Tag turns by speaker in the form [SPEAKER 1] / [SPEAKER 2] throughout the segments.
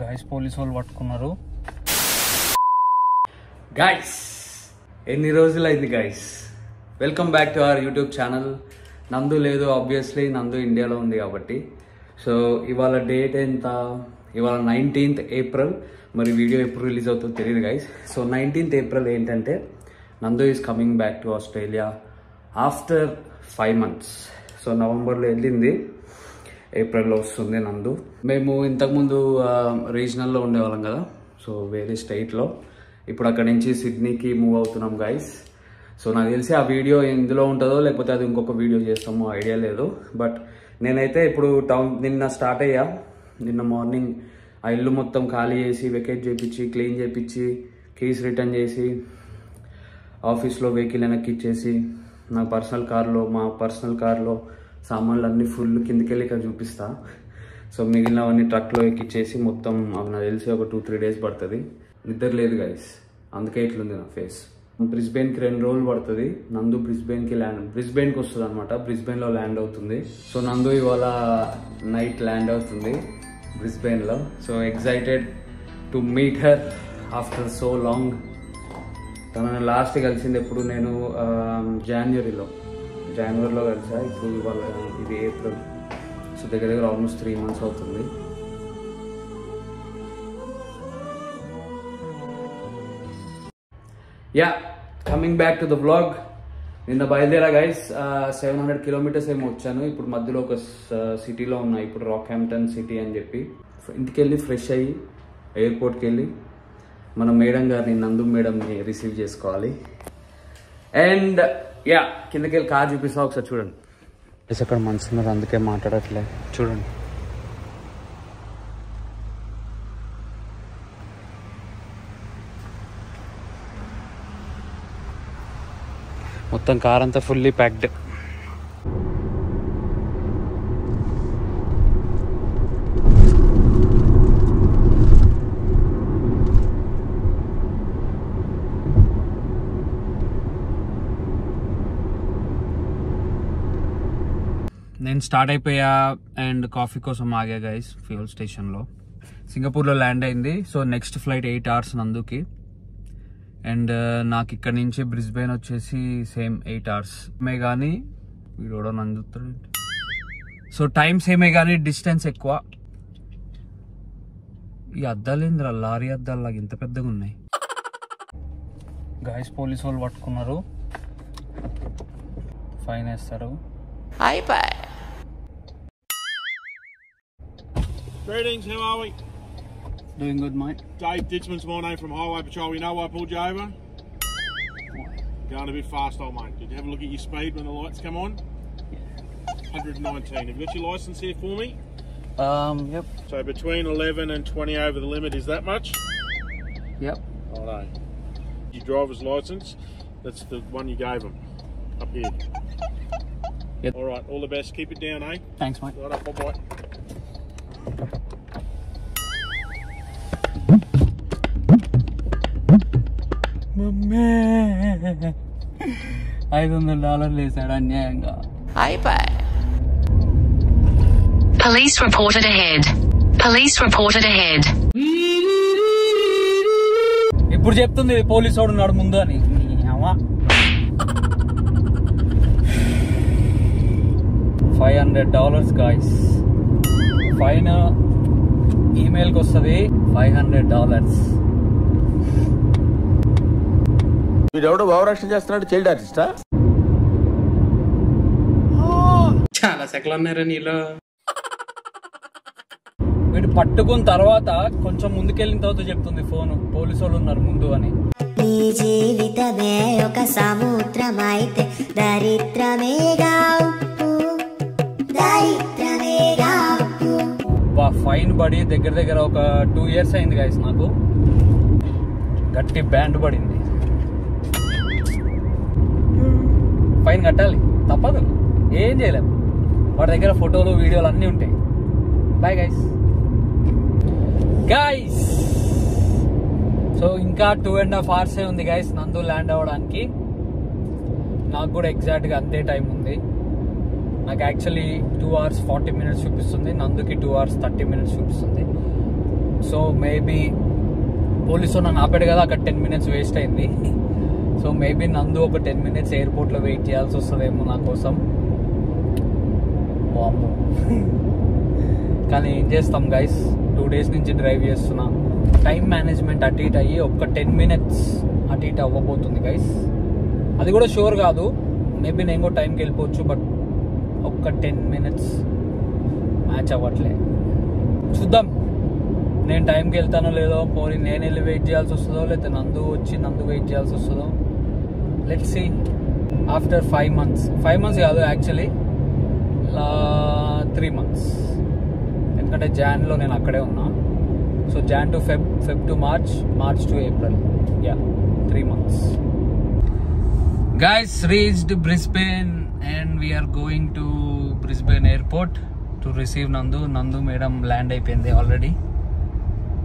[SPEAKER 1] Guys police వాళ్ళు పట్టుకున్నారు.
[SPEAKER 2] Guys ఎన్ని రోజులైంది guys, welcome back to our YouTube channel. నందు లేదు, ఆబ్వియస్లీ నందు ఇండియాలో ఉంది కాబట్టి. సో ఇవాళ డేట్ ఎంత, ఇవాళ 19th ఏప్రిల్. మరి వీడియో ఎప్పుడు రిలీజ్ అవుతుందో తెలియదు గాయస్. సో 19th ఏప్రిల్ ఏంటంటే నందు is coming back to Australia after 5 months. So నవంబర్లో వెళ్ళింది, ఏప్రిల్లో వస్తుంది నందు. మేము ఇంతకుముందు రీజనల్లో ఉండేవాళ్ళం కదా, సో వేరే స్టేట్లో. ఇప్పుడు అక్కడి నుంచి సిడ్నీకి మూవ్ అవుతున్నాం గాయస్. సో నాకు తెలిసి ఆ వీడియో ఎందులో ఉంటుందో లేకపోతే అది ఇంకొక వీడియో చేస్తామో ఐడియా లేదు. బట్ నేనైతే ఇప్పుడు నిన్న స్టార్ట్ అయ్యా. నిన్న మార్నింగ్ ఆ ఇల్లు మొత్తం ఖాళీ చేసి వెకేట్ చేయించి క్లీన్ చేయించి కీస్ రిటర్న్ చేసి ఆఫీస్లో వెహికల్ వెనక్కి ఇచ్చేసి మా పర్సనల్ కార్లో సామాన్లు అన్నీ ఫుల్ కిందికి వెళ్ళి ఇక్కడ చూపిస్తా. సో మిగిలినవన్నీ ట్రక్లో ఎక్కిచ్చేసి మొత్తం అవి నాకు తెలిసి ఒక 2-3 days పడుతుంది. నిద్ర లేదు గైస్, అందుకే ఇట్లుంది నా ఫేస్. బ్రిస్బెన్కి 2 రోజులు పడుతుంది. నందు బ్రిస్బెన్కి వస్తుంది అనమాట, బ్రిస్బెన్లో ల్యాండ్ అవుతుంది. సో నందు ఇవాళ నైట్ ల్యాండ్ అవుతుంది బ్రిస్బెన్లో. So excited to meet her after so long. తనను లాస్ట్ కలిసింది ఎప్పుడు నేను జనవరిలో కలిసా. ఇప్పుడు ఇవాళ ఇది ఏప్రిల్. సో దగ్గర ఆల్మోస్ట్ 3 months అవుతుంది. Yeah, coming back to the vlog. నిన్న బయలుదేరా గైస్, 700 kilometers ఏమో వచ్చాను. ఇప్పుడు మధ్యలో ఒక సిటీలో ఉన్నా, ఇప్పుడు రాక్హాంప్టన్ సిటీ అని చెప్పి. ఇంటికి వెళ్ళి ఫ్రెష్ అయ్యి ఎయిర్పోర్ట్కి వెళ్ళి మన మేడం గారిని, నందు మేడంని రిసీవ్ చేసుకోవాలి. అండ్ యా, కిందకి వెళ్ళి కార్ చూపిస్తా, ఒకసారి చూడండి. అక్కడ మనసు ఉన్నారు, అందుకే మాట్లాడట్లే. చూడండి, మొత్తం కార్ అంతా ఫుల్లీ ప్యాక్డ్. నేను స్టార్ట్ అయిపోయా అండ్ కాఫీ కోసం ఆగా గైస్ ఫ్యూయల్ స్టేషన్లో. సింగపూర్లో ల్యాండ్ అయింది. సో నెక్స్ట్ ఫ్లైట్ 8 hours నందుకి. అండ్ నాకు ఇక్కడ నుంచి బ్రిస్బెన్ వచ్చేసి సేమ్ 8 hours మే కానీ వీడోడో నందుతాడు. సో టైం సేమే కానీ డిస్టెన్స్ ఎక్కువ. ఈ అద్దాలు ఏంద్రా, లారీ అద్దాలు లాగా ఇంత పెద్దగా ఉన్నాయి.
[SPEAKER 1] గాయస్ పోలీసు వాళ్ళు పట్టుకున్నారు, ఫైన్ వేస్తారు.
[SPEAKER 3] Greetings, how are we?
[SPEAKER 1] Doing good, mate.
[SPEAKER 3] Dave Ditchman's my name from Highway Patrol. You know why I pulled you over? Going a bit fast, old mate. Did you have a look at your speed when the lights come on? 119. Have you got your licence here for me?
[SPEAKER 1] Yep.
[SPEAKER 3] So between 11 and 20 over the limit is that much?
[SPEAKER 1] Yep.
[SPEAKER 3] Alright. Your driver's licence, that's the one you gave them. Up here.
[SPEAKER 1] Yep.
[SPEAKER 3] Alright, all the best. Keep it down, eh?
[SPEAKER 1] Thanks, mate.
[SPEAKER 3] Right up, bye-bye.
[SPEAKER 1] $500 వేసాడు అన్యాయంగా.
[SPEAKER 4] Police reported ahead. Police reported ahead.
[SPEAKER 1] ఇప్పుడు చెప్తుంది police వాడు ఉన్నాడు ముందు అని. $500 guys fine. ఈమెయిల్కి వస్తుంది $500.
[SPEAKER 5] వీడెవడో భావరక్షణ చేస్తున్నాడు, చైల్డ్ ఆర్టిస్టా?
[SPEAKER 1] చాలా సెకలు ఉన్నారా నీలో. వీడు పట్టుకున్న తర్వాత కొంచెం ముందుకెళ్ళిన తర్వాత చెప్తుంది ఫోన్, పోలీసు వాళ్ళు ఉన్నారు ముందు అని.
[SPEAKER 6] నీ జీవితమే ఒక సముద్రమైతే దరిద్రమేగా
[SPEAKER 1] ఫైన్ పడి దగ్గర ఒక 2 years అయింది గైస్. నాకు గట్టి బ్యాండ్ పడింది. ఫైన్ కట్టాలి, తప్పదు, ఏం చేయలేము. వాడి దగ్గర ఫోటోలు వీడియోలు అన్నీ ఉంటాయి. Bye guys. సో ఇంకా 2.5 hours ఉంది గైస్ నందు ల్యాండ్ అవ్వడానికి. నాకు కూడా ఎగ్జాక్ట్గా అంతే టైం ఉంది. నాకు యాక్చువల్లీ 2 hours 40 minutes చూపిస్తుంది, నందుకి 2 hours 30 minutes చూపిస్తుంది. సో మేబీ పోలీసు నన్ను ఆపాడు కదా, అక్కడ 10 minutes వేస్ట్ అయింది. సో మేబీ నందు ఒక 10 minutes ఎయిర్పోర్ట్లో వెయిట్ చేయాల్సి వస్తుందేమో నా కోసం. వామ్మో. కానీ ఏం చేస్తాం గైస్, 2 days నుంచి డ్రైవ్ చేస్తున్నా. టైం మేనేజ్మెంట్ అటు ఇటు అయ్యి ఒక్క 10 minutes అటు ఇటు అవ్వబోతుంది గైస్. అది కూడా షూర్ కాదు, మేబీ నేను కూడా టైంకి వెళ్ళిపోవచ్చు, బట్ ఒక్క 10 minutes మ్యాచ్ అవ్వట్లే. చూద్దాం నేను టైంకి వెళ్తానో లేదో, పోనీ నేను వెళ్ళి వెయిట్ చేయాల్సి వస్తుందో, లేకపోతే నందు వచ్చి నందు వెయిట్ చేయాల్సి వస్తుందో. Let's see after 5 months. 5 months కాదు యాక్చువల్లీ 3 months. ఎందుకంటే జాన్లో నేను అక్కడే ఉన్నా. So Jan to Feb to March, March to April. Yeah 3 months. Guys, reached Brisbane and we are going to Brisbane airport to receive Nandu. Nandu madam land అయిపోయింది already.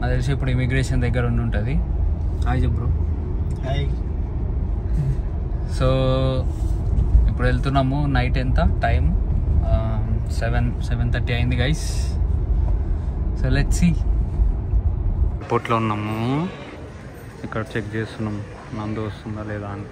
[SPEAKER 1] నాకు తెలిసి ఇప్పుడు ఇమిగ్రేషన్ దగ్గర ఉంటుంది. Hi bro.
[SPEAKER 7] హాయ్.
[SPEAKER 1] సో ఇప్పుడు వెళ్తున్నాము. Night ఎంత time? 7:30 అయింది గైస్. So let's see. ఎయిర్పోర్ట్లో ఉన్నాము, ఇక్కడ చెక్ చేస్తున్నాము నందు వస్తుందా లేదా అని.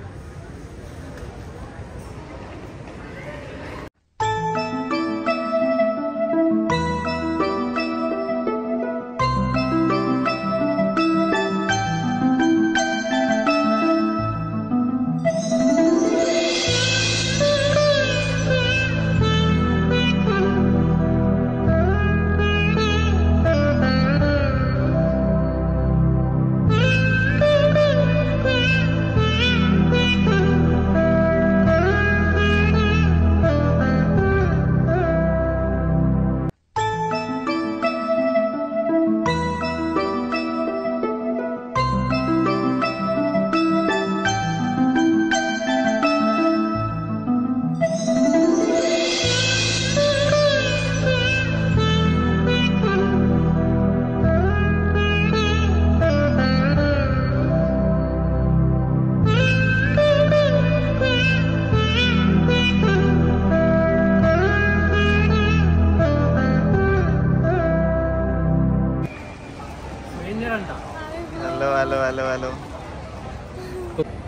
[SPEAKER 7] హలో.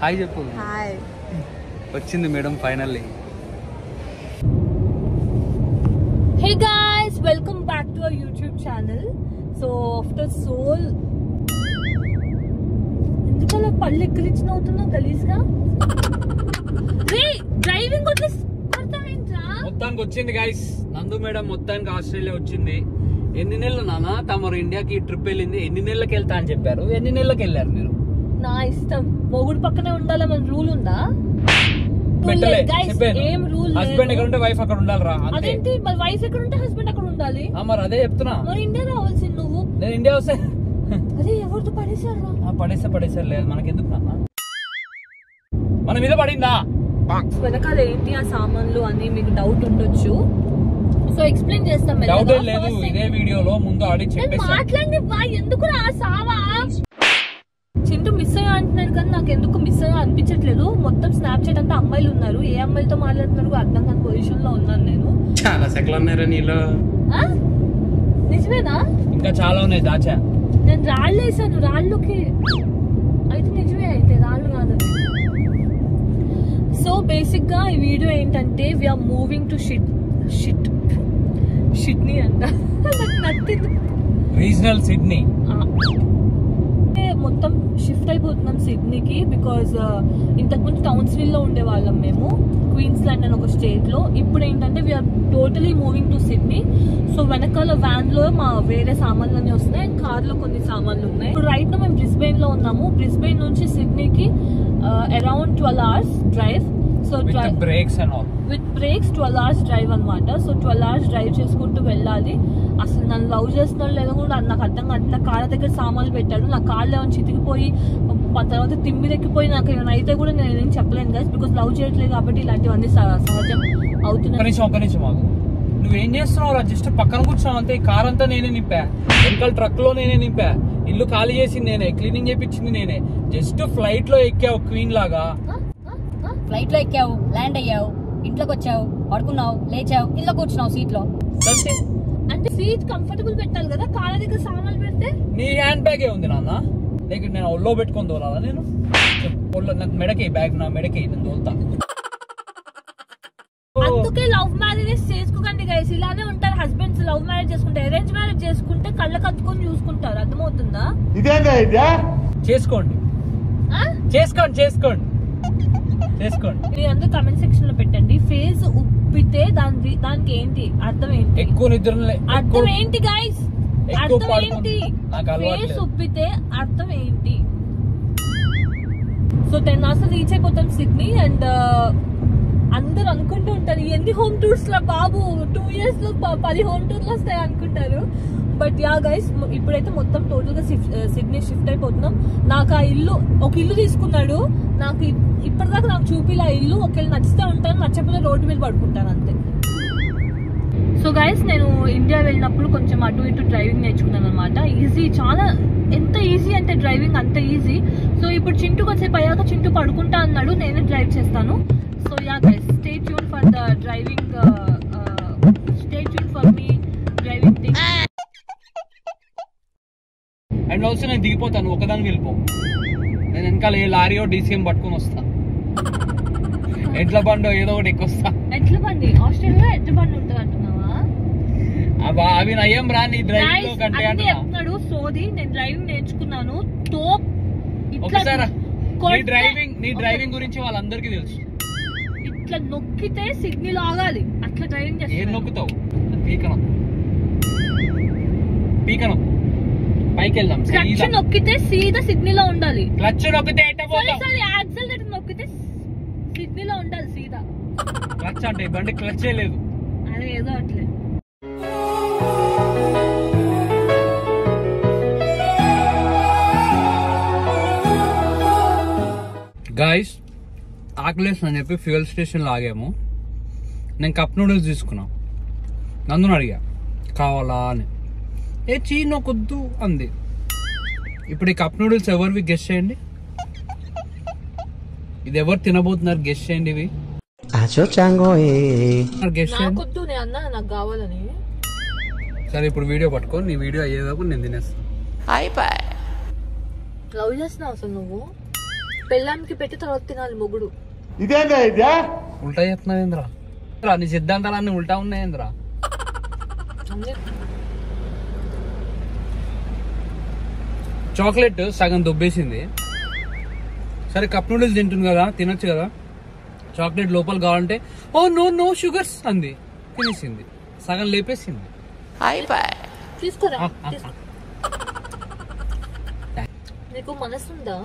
[SPEAKER 1] హాయ్ చెప్పు.
[SPEAKER 8] హాయ్.
[SPEAKER 1] వచ్చింది madam finally.
[SPEAKER 8] Hey guys, welcome back to our YouTube channel. So after soul ఎందుకలా పళ్ళు ఎక్కిరిచిన అవుతున్నావు గలీజ్గా? రే డ్రైవింగ్ కొడతావేంట్రా?
[SPEAKER 1] మొత్తానికి వచ్చింది గైస్, నందు మేడం మొత్తానికి ఆస్ట్రేలియా వచ్చింది. ఎన్ని నెలలు నాన్న తమరు ఇండియాకి ట్రిప్ వెళ్ళింది? ఎన్ని నెలలకు వెళ్తా అని చెప్పారు, ఎన్ని నెలలకు వెళ్ళారు మీరు?
[SPEAKER 8] నా ఇష్టం, మొగుడు పక్కనే ఉండాలని రూల్ ఉందా? ఏం రూల్?
[SPEAKER 1] హస్బెండ్ ఎక్కడ ఉంటే వైఫ్ అక్కడ ఉండాలిరా.
[SPEAKER 8] అదేంటి మరి వైఫ్ ఎక్కడ ఉంటే హస్బెండ్ అక్కడ ఉండాలి?
[SPEAKER 1] మరి అదే చెప్తున్నా.
[SPEAKER 8] మరి ఇండియా రావాల్సింది నువ్వు.
[SPEAKER 1] నేను ఇండియా వస్తే
[SPEAKER 8] అదే ఎవరితో పడేసారు?
[SPEAKER 1] పడేసారు లేదు మనకెందుకు నాన్న, మన మీద పడిందా?
[SPEAKER 8] వెనకాల ఏంటి ఆ సామాన్లు అని మీకు డౌట్ ఉండొచ్చు, సో ఎక్స్ప్లెయిన్ చేస్తాం.
[SPEAKER 1] డౌట్ లేదు, ఇదే వీడియోలో ముందు ఆడిట్ చెప్పేసి
[SPEAKER 8] మాట్లాడి ఎందుకు రా సావా. చింటూ మిస్ అయ్యా అంటున్నాడు కానీ నాకు ఎందుకు మిస్ అయ్యా అనిపించట్లేదు. మొత్తం స్నాప్చాట్ అంతా అమ్మాయిలు ఉన్నారు, ఏ అమ్మాయిలతో మాట్లాడుతున్నారు అర్థం కాని పొజిషన్ లో ఉన్నాను నేను.
[SPEAKER 1] చాలా సెకలు ఉన్నారా నీలో?
[SPEAKER 8] నిజమేనా?
[SPEAKER 1] ఇంకా చాలా ఉన్నాయి దాచా.
[SPEAKER 8] నేను రాళ్ళు వేసాను, రాళ్ళకి అయితే నిజమే, అయితే రాళ్ళు కాదు. సో బేసిక్ గా ఈ వీడియో ఏంటంటే వీఆర్ మూవింగ్ టు సిడ్నీ అంట.
[SPEAKER 1] రీజనల్ సిడ్నీ
[SPEAKER 8] మొత్తం షిఫ్ట్ అయిపోతున్నాం సిడ్నీకి. బికాజ్ ఇంతకుముందు టౌన్స్విల్ లో ఉండే వాళ్ళం మేము, క్వీన్స్లాండ్ అని ఒక స్టేట్ లో. ఇప్పుడు ఏంటంటే we're totally moving to Sydney. So వెనకాల వ్యాన్ లో మా వేరే సామాన్లు వస్తున్నాయి అండ్ కార్ లో కొన్ని సామాన్లు ఉన్నాయి. ఇప్పుడు రైట్ లో మేము బ్రిస్బెయిన్ లో ఉన్నాము. బ్రిస్బెయిన్ నుంచి సిడ్నీకి around 12 hours drive. So
[SPEAKER 1] breaks and all
[SPEAKER 8] with breaks 12 hours drive అనమాట. సో 12 hours డ్రైవ్ చేసుకుంటూ వెళ్ళాలి. అసలు నన్ను లవ్ చేస్తున్నాడు లేదో కూడా నాకు అర్థం కాదు. నా కాళ్ళ దగ్గర సామాన్లు పెట్టాడు, నా కాళ్ళు ఏమైనా చితికిపోయి తర్వాత తిమ్మిరెక్కిపోయి నాకు ఏమైనా అయితే కూడా నేను ఏం చెప్పలేను గైస్, బికాస్ లవ్ చేయట్లేదు కాబట్టి ఇలాంటివన్నీ సహజం అవుతున్నాయి.
[SPEAKER 1] ఒక నిమిషం ఆగు. నువ్వేం చేస్తున్నావు? జస్ట్ పక్కన కూర్చున్నావు అంతే. కార్ అంతా నేనే నింపా, వెనకాల ట్రక్ లో నేనే నింపా, ఇల్లు ఖాళీ చేసింది నేనే, క్లీనింగ్ చేయించింది నేనే. జస్ట్ ఫ్లైట్ లో ఎక్కావు క్వీన్ లాగా.
[SPEAKER 9] ఫ్లైట్ లో ఎక్కావు, ల్యాండ్ అయ్యావు, ఇంట్లోకి వచ్చావు, పడుకున్నావు, లేచావు, ఇల్లు కూర్చున్నావు సీట్ లో.
[SPEAKER 8] అంటే సీట్ కంఫర్టబుల్ పెట్టాలి కదా, కాళ్ళ దగ్గర సామాన్లు పెడితే
[SPEAKER 1] నీ హ్యాండ్ బ్యాగే ఉంది నాన్న, లేక నేను ఒళ్ళో పెట్టుకొని తోలాలా? నేను ఒళ్ళో నాకు మెడకి బ్యాగ్, నా మెడకి నేను తోలుతా.
[SPEAKER 8] అందుకే లవ్ మ్యారేజెస్ చేసుకోకండి గైస్. ఇలానే ఉంటారు హస్బెండ్స్. లవ్ మ్యారేజ్ చేసుకుంటే, అరేంజ్ మ్యారేజ్ చేసుకుంటే కళ్ళ కత్తుకొని చూసుకుంటారు. అర్థమవుతుందా?
[SPEAKER 1] చేసుకోండి చేసుకోండి చేసుకోండి చేసుకోండి.
[SPEAKER 8] మీరు అందరూ కమెంట్ సెక్షన్ లో పెట్టండి. ఫేస్ ఉబ్బితే దానికి ఏంటి అర్థం? ఏంటి
[SPEAKER 1] ఎక్కువ నిద్ర
[SPEAKER 8] అర్థం ఏంటి గైస్? అర్థం ఏంటి? ఫేస్ ఉబ్బితే అర్థం ఏంటి? సో 10 hours రీచ్ అయిపోతాం సిడ్నీ. అండ్ అందరు అనుకుంటూ ఉంటారు ఎన్ని హోమ్ టూర్స్ లో బాబు 2 years లో 10 హోమ్ టూర్లు వస్తాయి అనుకుంటారు. బట్ యా గైస్, ఇప్పుడైతే మొత్తం టోటల్ గా సిడ్నీ షిఫ్ట్ అయిపోతున్నాం. నాకు ఆ ఇల్లు, ఒక ఇల్లు తీసుకున్నాడు. నాకు ఇప్పటిదాకా నాకు చూపిలా ఇల్లు. ఒకవేళ నచ్చితే ఉంటాను, నచ్చకపోతే రోడ్డు మీద పడుకుంటాను అంతే. సో గైస్, నేను ఇండియా వెళ్ళినప్పుడు కొంచెం అటు ఇటు డ్రైవింగ్ నేర్చుకున్నాను అనమాట. ఈజీ, చాలా ఎంత ఈజీ అంటే డ్రైవింగ్ అంత ఈజీ. సో ఇప్పుడు చింటూకి వచ్చే అయ్యాక చింటూ పడుకుంటా అన్నాడు, నేనే డ్రైవ్ చేస్తాను. So yeah guys, stay tune for the driving, stay tune for me driving thing.
[SPEAKER 1] And also నేను దిగిపోతాను, ఒకదానికి వెళ్ళిపో. నేను వెనకాల ఏ లారీయో డీసీఎం పట్టుకొని వస్తా, ఎడ్ల బండో ఏదో ఒకటి ఎక్కువస్తా.
[SPEAKER 8] ఎడ్ల బండి ఆస్ట్రేలియా ఎడ్ల బండి ఉంటుంది అంటున్నావా?
[SPEAKER 1] అవి నయం రా నీ డ్రైవింగ్ లో కంటే
[SPEAKER 8] అంటున్నాడు. సోది, నేను డ్రైవింగ్ నేర్చుకున్నాను. తోప్
[SPEAKER 1] నీ డ్రైవింగ్ గురించి వాళ్ళందరికీ తెలుసు.
[SPEAKER 8] ఇట్లా నొక్కితే సిగ్నల్ ఆగాలి, అట్లా డ్రైవింగ్ చేస్తా.
[SPEAKER 1] ఏం నొక్కుతావు? పీకను పైకి వెళ్దాం.
[SPEAKER 8] క్లచ్ నొక్కితే సీదా సిగ్నల్ లో ఉండాలి.
[SPEAKER 1] క్లచ్ నొక్కితే
[SPEAKER 8] యాక్సిలరేటర్ నొక్కితే సిగ్నల్ లో ఉండాలి సీదా.
[SPEAKER 1] క్లచ్ అంటే బండి క్లచ్చే లేదు.
[SPEAKER 8] అదే ఏదో అట్లే.
[SPEAKER 1] గాయస్, ఆకలేస్ అని చెప్పి ఫ్యూయల్ స్టేషన్ లాగాము. నేను కప్ నూడిల్స్ తీసుకున్నా. నందుని అడిగా కావాలా అని. నొకొద్దు అంది. ఇప్పుడు ఈ కప్ నూడిల్స్ ఎవరివి గెస్ చేయండి. ఇది ఎవరు తినబోతున్నారు గెస్ చేయండి. ఇవి గెస్ చేయండి.
[SPEAKER 8] నాకు కావాలని.
[SPEAKER 1] సరే ఇప్పుడు వీడియో పట్టుకో, నీ వీడియో అయ్యేదాకా నేను తినేస్తాను.
[SPEAKER 8] లవ్ చేస్తున్నావు అసలు నువ్వు? పెళ్ళానికి పెట్టి తర్వాత తినాలి మొగుడు.
[SPEAKER 1] ఉల్టా చెప్తున్నావేంద్రా? నీ సిద్ధాంతాలన్నీ ఉల్టా ఉన్నాయేంద్రా? చాక్లెట్ సగం దుబ్బేసింది. సరే కప్ నూడిల్స్ తింటుంది కదా, తినొచ్చు కదా. చాక్లెట్ లోపల కావాలంటే ఓ నో నో షుగర్స్ అంది, తినేసింది. సగం లేపేసింది.
[SPEAKER 8] తీసుకోరా. నీకు మనసు ఉందా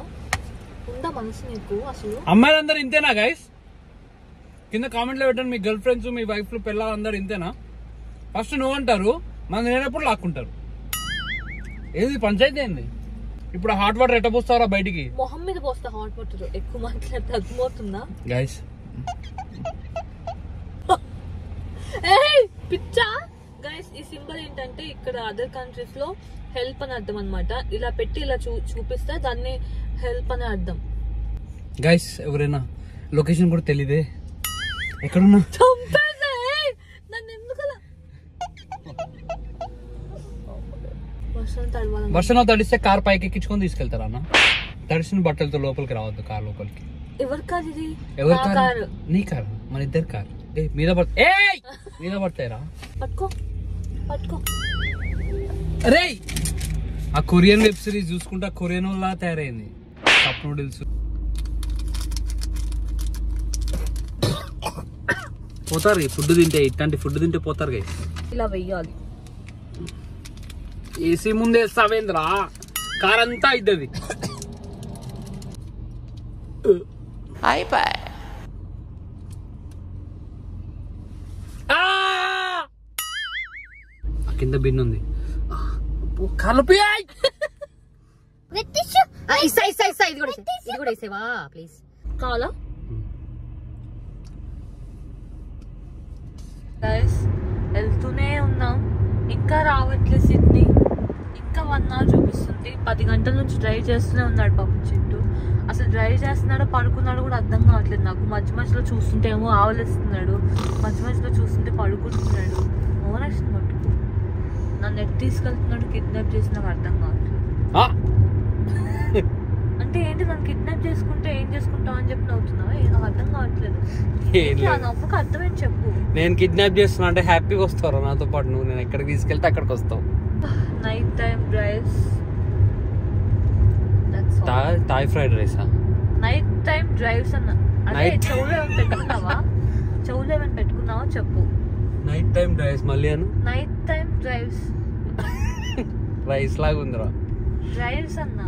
[SPEAKER 8] మనసు నీకు అసలు?
[SPEAKER 1] అమ్మాయిలందరూ ఇంతేనా గైస్? కింద కామెంట్ లో పెట్టండి. మీ గర్ల్ ఫ్రెండ్స్, మీ వైఫ్, పిల్లలందరూ ఇంతేనా? ఫస్ట్ నువ్వు అంటారు, మనం నేనప్పుడు లాక్కుంటారు. ఏది పంచాయతీ ఏంది? ఇప్పుడు హాట్ వాటర్ ఎట్ట పోస్తారా బయటికి?
[SPEAKER 8] మొహం మీద పోస్తా హాట్ వాటర్. ఎక్కువ మాట్లాడితే అర్థమవుతుందా
[SPEAKER 1] గైస్?
[SPEAKER 8] పిచ్చా గైస్. ఈ సింబల్ ఏంటంటే ఇక్కడ అదర్ కంట్రీస్ లో హెల్ప్ అని అర్థం అనమాట. ఇలా పెట్టి ఇలా చూపిస్తే దాన్ని హెల్ప్ అని అర్థం.
[SPEAKER 1] గైస్, ఎవరైనా లొకేషన్ కూడా తెలీదే, ఎక్కడున్నా
[SPEAKER 8] నన్ను ఎందుకలా
[SPEAKER 1] వర్షంలో తడిస్తే కార్ పైకి ఎక్కించుకొని తీసుకెళ్తారా అన్న? తడిసిన బట్టలతో లోపలికి రావద్దు కార్ లోపలికి.
[SPEAKER 8] ఎవరి కార్ ఇది?
[SPEAKER 1] ఎవరి కార్? నీ కార్, మన ఇద్దరు కార్. మీద పడతాయిరా.
[SPEAKER 8] పట్టుకో పట్టుకో.
[SPEAKER 1] అరే, ఆ కొరియన్ వెబ్ సిరీస్ చూసుకుంటా కొరియన్ లా తయారైంది కప్ నూడిల్స్. పోతారు ఫుడ్ తింటే, ఇట్లాంటి ఫుడ్ తింటే పోతారు గైస్.
[SPEAKER 8] ఇలా వెయ్యాలి.
[SPEAKER 1] ఏసీ ముందే వేస్తావేంద్రా? కార్ అంతా ఇద్దది. కింద బిన్ ఉంది. కలిపి
[SPEAKER 8] కావాలా? వెళ్తూనే ఉన్నాం, ఇంకా రావట్లేదు సిడ్నీ. ఇంకా 1 hour చూపిస్తుంది. 10 గంటల నుంచి డ్రైవ్ చేస్తూనే ఉన్నాడు పాపం చింటూ. అసలు డ్రైవ్ చేస్తున్నాడో పడుకున్నాడో కూడా అర్థం కావట్లేదు నాకు. మధ్య మధ్యలో చూస్తుంటే ఏమో ఆవలిస్తున్నాడు, మధ్య మధ్యలో చూస్తుంటే పడుకుంటున్నాడు. ఓనర్స్ పట్టుకు నన్ను ఎట్టి తీసుకెళ్తున్నాడు, కిడ్నాప్ చేసి నాకు అర్థం కావట్లేదు. అంటే ఏంటి నన్ను కిడ్నాప్ చేసుకుంటే ఏం చేసుకుంటావు అని చెప్పి నవ్వుతున్నావా? నాకు అర్థం కావట్లేదు. నవ్వుకు అర్థం ఏంటి చెప్పు.
[SPEAKER 1] నేను కిడ్నాప్ చేస్తున్నా అంటే హ్యాపీగా వస్తావు నాతో పాటు. నువ్వు నేను ఎక్కడికి తీసుకెళ్తే అక్కడికి వస్తావు.
[SPEAKER 8] Night time drives,
[SPEAKER 1] Thai fried రైసా?
[SPEAKER 8] నైట్ టైం డ్రైవ్స్ అన్న. అదే చెవులో ఏమైనా పెట్టుకున్నావా? చెవులో ఏమైనా పెట్టుకున్నావా చెప్పు.
[SPEAKER 1] నైట్ టైం డ్రైవ్స్ మళ్ళీ అను.
[SPEAKER 8] నైట్ టైం డ్రైవ్స్
[SPEAKER 1] రైస్ లాగా ఉందిరా.
[SPEAKER 8] డ్రైవ్స్ అన్నా.